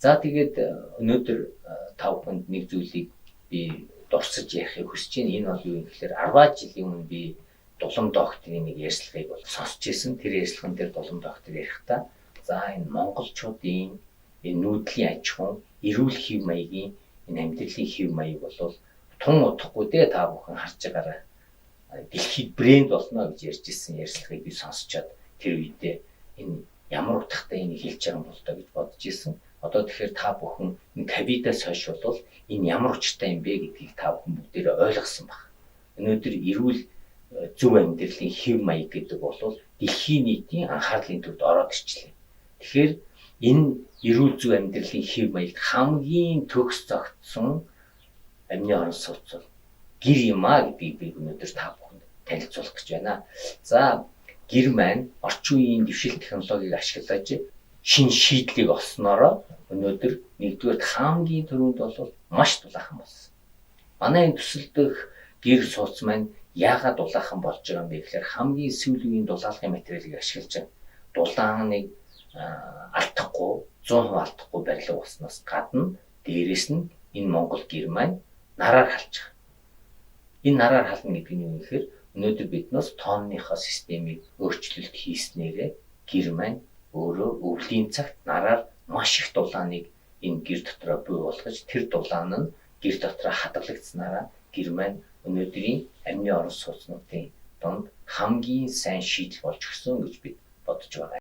За тэгээд өнөөдөр та бүхэнд нэг зүйлийг би дурсаж яахыг хүсэж байна. Энэ бол юу юм гэхээр 10 жилийн өмнө би Дулам докторийн нэг ярьцлагыг бол сонсч ирсэн. Тэр ярьцлаган дээр Дулам доктор ярихдаа за энэ монголчуудын энэ нүүдлийн аж ахуйн, эрүүл хэв маягийн энэ амьдралын хэв маяг бол тун удахгүй дээ та бүхэн харж байгаарай. Дэлхийд брэнд болно гэж ярьж ирсэн ярьцлагыг би сонсчоод тэр үедээ энэ ямар утгатай энийг хэлж байгаа юм бол тоо гэж бодож ирсэн. Одоо тэгэхээр та бүхэн энэ ковидаас хойш бол энэ ямар учиртай юм бэ гэдгийг та бүхэн бүгдээрээ ойлгосон баг. Өнөөдөр эрүүл зөв амьдралын хэв маяг гэдэг бол дэлхийн нийтийн анхаарлын төвд ороод ирчлээ. Тэгэхээр энэ эрүүл зөв амьдралын хэв маягт хамгийн төгс зогтсон амины орон сууц бол гэр юм а гэдгийг би өнөөдөр та бүхэнд танилцуулах гэж байна. За гэр маань орчин үеийн дэвшил технологиг ашиглаж шин шийдлийг олсноороо өнөөдөр нэгдүгээр хамгийн түрүүнд бол маш дулаахан болсон. Манай энэ төсөл дэх гэр сууц маань яагаад дулаахан болж байгаа юм бэ гэхээр хамгийн сүүлийн үеийн дулаалгын материалыг ашиглаж байгаа. Дулааныг алдахгүй 100% алдахгүй барилга болсноос гадна дээрэс нь энэ Монгол гэр маань нараар халж байгаа. Энэ нараар хална гэдэг нь юу гэхээр өнөөдөр биднээс тооныхоо системийг өөрчлөлт хийснээрээ гэр маань өөрөө өвлийн цагт нараар маш их дулааныг энэ гэр дотроо бий болгож тэр дулаан нь гэр дотроо хадгалагдсанараа гэр маань өнөөдрийн амины орон сууцнуудын донд хамгийн сайн шийдэл болж өгсөн гэж бид бодож байгаа.